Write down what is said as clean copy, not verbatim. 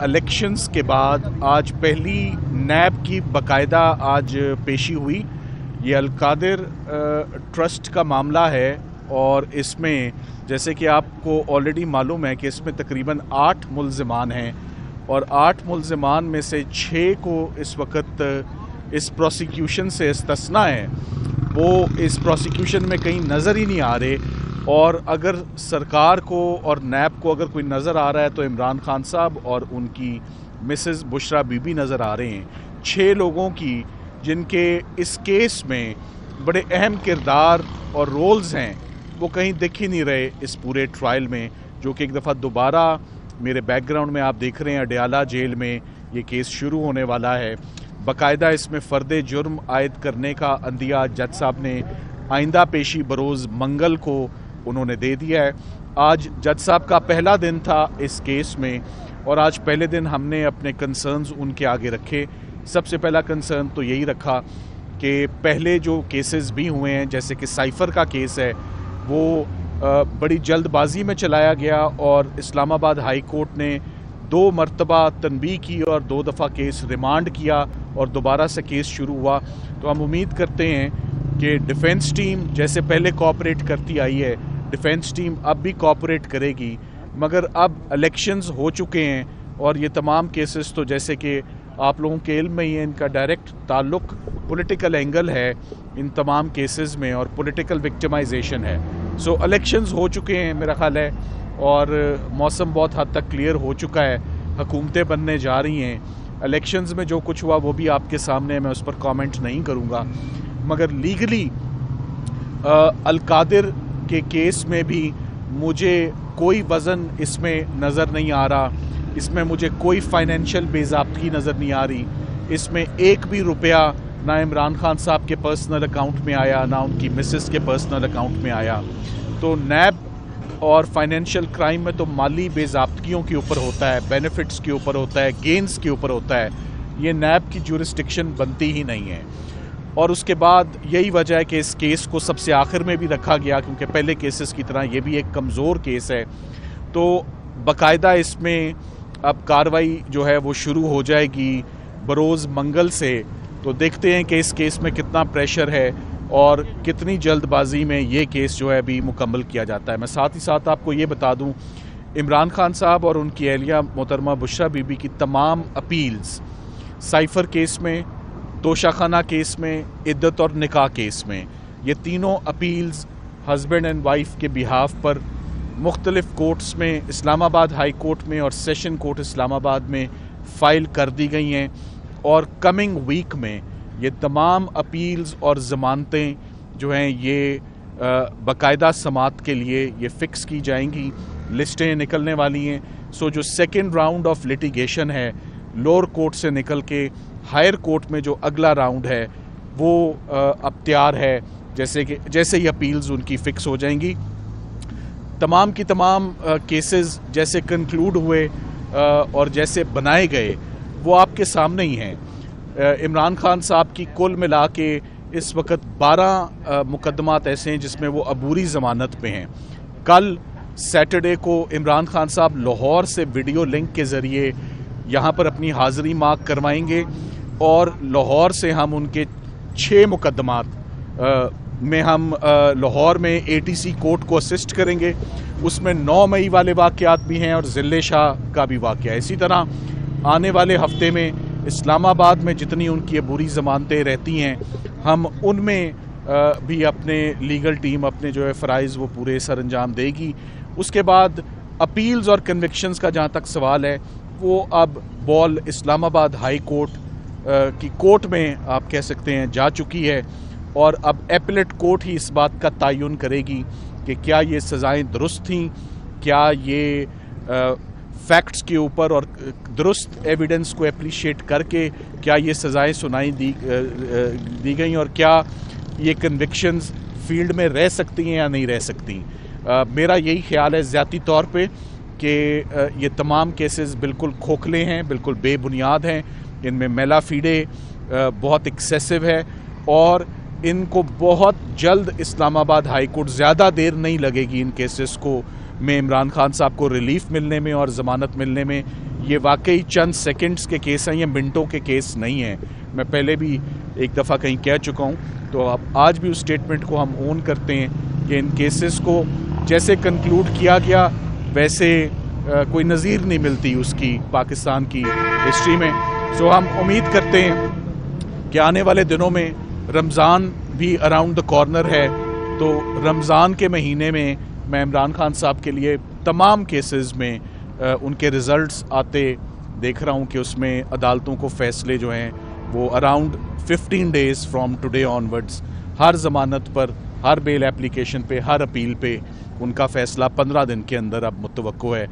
Elections के बाद आज पहली नैब की बाकायदा आज पेशी हुई। ये अलकादिर ट्रस्ट का मामला है और इसमें जैसे कि आपको ऑलरेडी मालूम है कि इसमें तकरीबन 8 मुल्ज़िमान हैं और 8 मुल्ज़िमान में से 6 को इस वक्त इस प्रोसिक्यूशन से इस्तिस्ना है। वो इस प्रोसिक्यूशन में कहीं नज़र ही नहीं आ रहे और अगर सरकार को और नैब को अगर कोई नज़र आ रहा है तो इमरान खान साहब और उनकी मिसेस बुशरा बीबी नज़र आ रहे हैं। 6 लोगों की जिनके इस केस में बड़े अहम किरदार और रोल्स हैं वो कहीं दिख ही नहीं रहे इस पूरे ट्रायल में, जो कि एक दफ़ा दोबारा मेरे बैकग्राउंड में आप देख रहे हैं अडयाला जेल में ये केस शुरू होने वाला है। बाकायदा इसमें फ़र्द जुर्म आयद करने का अंदिया जज साहब ने आइंदा पेशी बरोज़ मंगल को उन्होंने दे दिया है। आज जज साहब का पहला दिन था इस केस में और आज पहले दिन हमने अपने कंसर्न्स उनके आगे रखे। सबसे पहला कंसर्न तो यही रखा कि पहले जो केसेस भी हुए हैं जैसे कि साइफ़र का केस है वो बड़ी जल्दबाजी में चलाया गया और इस्लामाबाद हाई कोर्ट ने 2 मरतबा तनबीह की और 2 दफ़ा केस रिमांड किया और दोबारा से केस शुरू हुआ। तो हम उम्मीद करते हैं कि डिफेंस टीम जैसे पहले कोऑपरेट करती आई है, डिफेंस टीम अब भी कोऑपरेट करेगी। मगर अब इलेक्शंस हो चुके हैं और ये तमाम केसेस तो जैसे कि आप लोगों के इल्म में ही है, इनका डायरेक्ट ताल्लुक पॉलिटिकल एंगल है इन तमाम केसेस में और पॉलिटिकल विक्टिमाइजेशन है। सो इलेक्शंस हो चुके हैं मेरा ख्याल है और मौसम बहुत हद तक क्लियर हो चुका है, हुकूमतें बनने जा रही हैं। इलेक्शंस में जो कुछ हुआ वो भी आपके सामने, मैं उस पर कमेंट नहीं करूँगा। मगर लीगली अलकादिर के केस में भी मुझे कोई वज़न इसमें नज़र नहीं आ रहा, इसमें मुझे कोई फाइनेंशियल बेज़ाब्तगी नज़र नहीं आ रही। इसमें एक भी रुपया ना इमरान खान साहब के पर्सनल अकाउंट में आया ना उनकी मिसेस के पर्सनल अकाउंट में आया। तो नैब और फाइनेंशियल क्राइम में तो माली बेज़ाब्तगियों के ऊपर होता है, बेनिफिट्स के ऊपर होता है, गेंस के ऊपर होता है। ये नैब की जुरिस्डिक्शन बनती ही नहीं है और उसके बाद यही वजह है कि इस केस को सबसे आखिर में भी रखा गया क्योंकि पहले केसेस की तरह ये भी एक कमज़ोर केस है। तो बाकायदा इसमें अब कार्रवाई जो है वो शुरू हो जाएगी बरोज़ मंगल से। तो देखते हैं कि इस केस में कितना प्रेशर है और कितनी जल्दबाजी में ये केस जो है अभी मुकम्मल किया जाता है। मैं साथ ही साथ आपको ये बता दूं, इमरान खान साहब और उनकी अहलिया मोहतरमा बुशरा बीबी की तमाम अपील्स साइफ़र केस में, तोशाखाना केस में, इद्दत और निकाह केस में, ये तीनों अपील्स हस्बैंड एंड वाइफ के बिहाफ पर मुख्तलिफ़ कोर्ट्स में, इस्लामाबाद हाई कोर्ट में और सेशन कोर्ट इस्लामाबाद में फ़ाइल कर दी गई हैं और कमिंग वीक में ये तमाम अपील्स और ज़मानतें जो हैं ये बाकायदा समात के लिए ये फ़िक्स की जाएंगी, लिस्टें निकलने वाली हैं। सो जो सेकेंड राउंड ऑफ लिटिगेशन है लोअर कोर्ट से निकल के हायर कोर्ट में जो अगला राउंड है वो अब तैयार है। जैसे ही अपील्स उनकी फ़िक्स हो जाएंगी, तमाम की तमाम केसेस जैसे कंक्लूड हुए और जैसे बनाए गए वो आपके सामने ही हैं। इमरान खान साहब की कुल मिला के इस वक्त 12 मुकदमात ऐसे हैं जिसमें वो अबूरी ज़मानत पे हैं। कल सैटरडे को इमरान खान साहब लाहौर से वीडियो लिंक के ज़रिए यहाँ पर अपनी हाज़िरी मार्क करवाएंगे और लाहौर से हम उनके 6 मुकदमात में हम लाहौर में ATC कोर्ट को असिस्ट करेंगे। उसमें 9 मई वाले वाक़यात भी हैं और ज़िले शाह का भी वाक़या है। इसी तरह आने वाले हफ़्ते में इस्लामाबाद में जितनी उनकी अबूरी ज़मानतें रहती हैं हम उनमें भी अपने लीगल टीम अपने जो है फ़राइज़ वो पूरे सर अंजाम देगी। उसके बाद अपील्स और कन्विक्शंस का जहाँ तक सवाल है वो अब बॉल इस्लामाबाद हाई कोर्ट की कोर्ट में आप कह सकते हैं जा चुकी है और अब एपलेट कोर्ट ही इस बात का तयन करेगी कि क्या ये सज़ाएँ दुरुस्त थीं, क्या ये फैक्ट्स के ऊपर और दुरुस्त एविडेंस को एप्रिशिएट करके क्या ये सज़ाएँ सुनाई दी गई और क्या ये कन्विक्शंस फील्ड में रह सकती हैं या नहीं रह सकती। मेरा यही ख्याल है ज़ाती तौर पे कि ये तमाम केसेस बिल्कुल खोखले हैं, बिल्कुल बेबुनियाद हैं, इनमें मेला फीडे बहुत एक्सेसिव है और इनको बहुत जल्द इस्लामाबाद हाई कोर्ट, ज़्यादा देर नहीं लगेगी इन केसेस को में इमरान खान साहब को रिलीफ मिलने में और ज़मानत मिलने में। ये वाकई चंद सेकंड्स के केस हैं, ये मिनटों के केस नहीं हैं। मैं पहले भी एक दफ़ा कहीं कह चुका हूँ, तो अब आज भी उस स्टेटमेंट को हम ओन करते हैं कि इन केसेस को जैसे कंक्लूड किया गया वैसे कोई नज़ीर नहीं मिलती उसकी पाकिस्तान की हिस्ट्री में। सो हम उम्मीद करते हैं कि आने वाले दिनों में रमज़ान भी अराउंड द कॉर्नर है, तो रमज़ान के महीने में मैं इमरान खान साहब के लिए तमाम केसेस में उनके रिज़ल्ट्स आते देख रहा हूँ कि उसमें अदालतों को फ़ैसले जो हैं वो around 15 days from today onwards हर ज़मानत पर, हर बेल एप्लीकेशन पे, हर अपील पे उनका फ़ैसला 15 दिन के अंदर अब मुतवक्को है।